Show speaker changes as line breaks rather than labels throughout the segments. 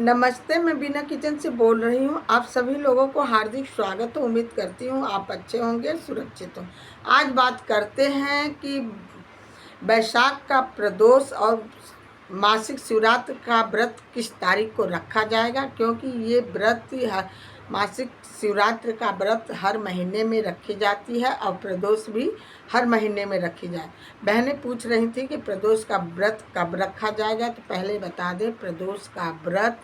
नमस्ते, मैं बीना किचन से बोल रही हूँ। आप सभी लोगों को हार्दिक स्वागत हो। उम्मीद करती हूँ आप अच्छे होंगे, सुरक्षित हो। आज बात करते हैं कि वैशाख का प्रदोष और मासिक शिवरात्रि का व्रत किस तारीख को रखा जाएगा, क्योंकि ये व्रत मासिक शिवरात्रि का व्रत हर महीने में रखी जाती है और प्रदोष भी हर महीने में रखी जाए। बहनें पूछ रही थी कि प्रदोष का व्रत कब रखा जाएगा, तो पहले बता दें प्रदोष का व्रत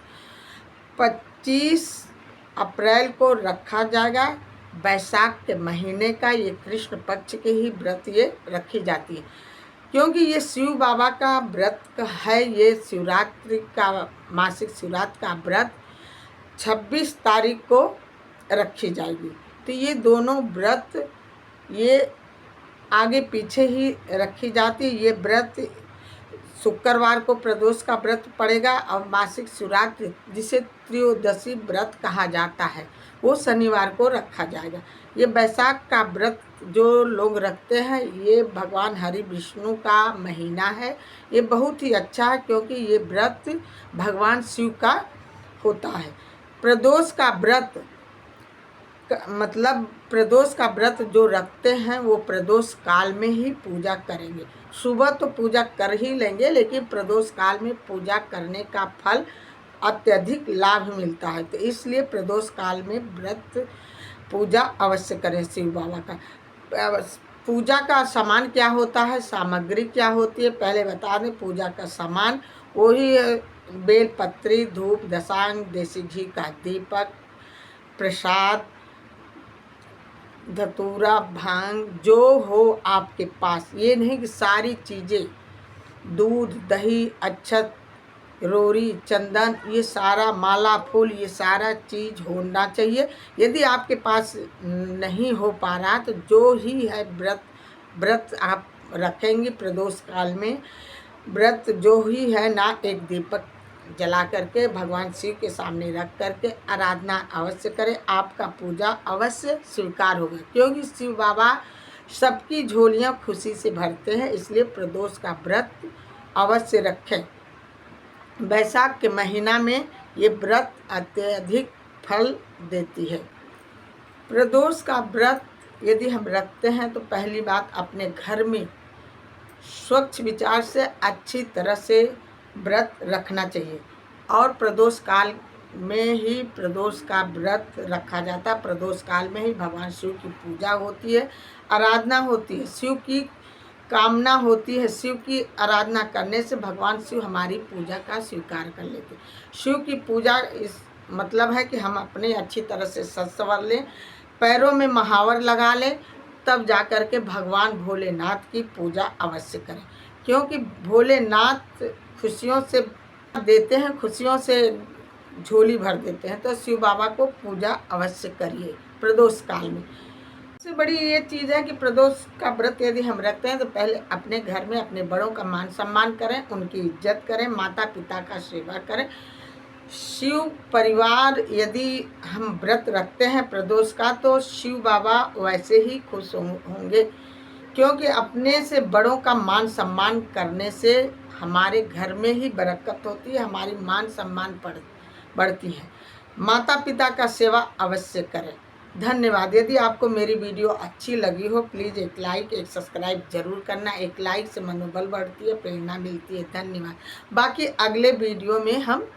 25 अप्रैल को रखा जाएगा। वैशाख के महीने का ये कृष्ण पक्ष के ही व्रत ये रखी जाती है, क्योंकि ये शिव बाबा का व्रत है। ये शिवरात्रि का मासिक शिवरात्रि का व्रत 26 तारीख को रखी जाएगी। तो ये दोनों व्रत ये आगे पीछे ही रखी जाती है। ये व्रत शुक्रवार को प्रदोष का व्रत पड़ेगा और मासिक शिवरात्रि जिसे त्रयोदशी व्रत कहा जाता है वो शनिवार को रखा जाएगा। ये वैशाख का व्रत जो लोग रखते हैं, ये भगवान हरि विष्णु का महीना है। ये बहुत ही अच्छा है, क्योंकि ये व्रत भगवान शिव का होता है। प्रदोष का व्रत मतलब प्रदोष का व्रत जो रखते हैं वो प्रदोष काल में ही पूजा करेंगे। सुबह तो पूजा कर ही लेंगे, लेकिन प्रदोष काल में पूजा करने का फल अत्यधिक लाभ मिलता है। तो इसलिए प्रदोष काल में व्रत पूजा अवश्य करें शिव बाबा का। पूजा का सामान क्या होता है, सामग्री क्या होती है, पहले बता दें। पूजा का सामान वही बेलपत्री, धूप, दशांग, देसी घी का दीपक, प्रसाद, धतूरा, भांग जो हो आपके पास। ये नहीं कि सारी चीज़ें, दूध, दही, अक्षत, रोरी, चंदन, ये सारा, माला, फूल, ये सारा चीज़ होना चाहिए। यदि आपके पास नहीं हो पा रहा तो जो ही है व्रत आप रखेंगे प्रदोष काल में, व्रत जो ही है ना, एक दीपक जला करके भगवान शिव के सामने रख करके आराधना अवश्य करें। आपका पूजा अवश्य स्वीकार होगा, क्योंकि शिव बाबा सबकी झोलियां खुशी से भरते हैं। इसलिए प्रदोष का व्रत अवश्य रखें। वैशाख के महीना में ये व्रत अत्यधिक फल देती है। प्रदोष का व्रत यदि हम रखते हैं तो पहली बात, अपने घर में स्वच्छ विचार से अच्छी तरह से व्रत रखना चाहिए। और प्रदोष काल में ही प्रदोष का व्रत रखा जाता है। प्रदोष काल में ही भगवान शिव की पूजा होती है, आराधना होती है, शिव की कामना होती है। शिव की आराधना करने से भगवान शिव हमारी पूजा का स्वीकार कर लेते हैं। शिव की पूजा इस मतलब है कि हम अपने अच्छी तरह से सज संवर लें, पैरों में महावर लगा लें, तब जा कर के भगवान भोलेनाथ की पूजा अवश्य करें, क्योंकि भोलेनाथ खुशियों से देते हैं, खुशियों से झोली भर देते हैं। तो शिव बाबा को पूजा अवश्य करिए प्रदोष काल में। सबसे बड़ी ये चीज़ है कि प्रदोष का व्रत यदि हम रखते हैं तो पहले अपने घर में अपने बड़ों का मान सम्मान करें, उनकी इज्जत करें, माता पिता का सेवा करें। शिव परिवार यदि हम व्रत रखते हैं प्रदोष का, तो शिव बाबा वैसे ही खुश होंगे, क्योंकि अपने से बड़ों का मान सम्मान करने से हमारे घर में ही बरकत होती है, हमारी मान सम्मान बढ़ती है। माता पिता का सेवा अवश्य करें। धन्यवाद। यदि आपको मेरी वीडियो अच्छी लगी हो, प्लीज़ एक लाइक, एक सब्सक्राइब जरूर करना। एक लाइक से मनोबल बढ़ती है, प्रेरणा मिलती है। धन्यवाद। बाकी अगले वीडियो में हम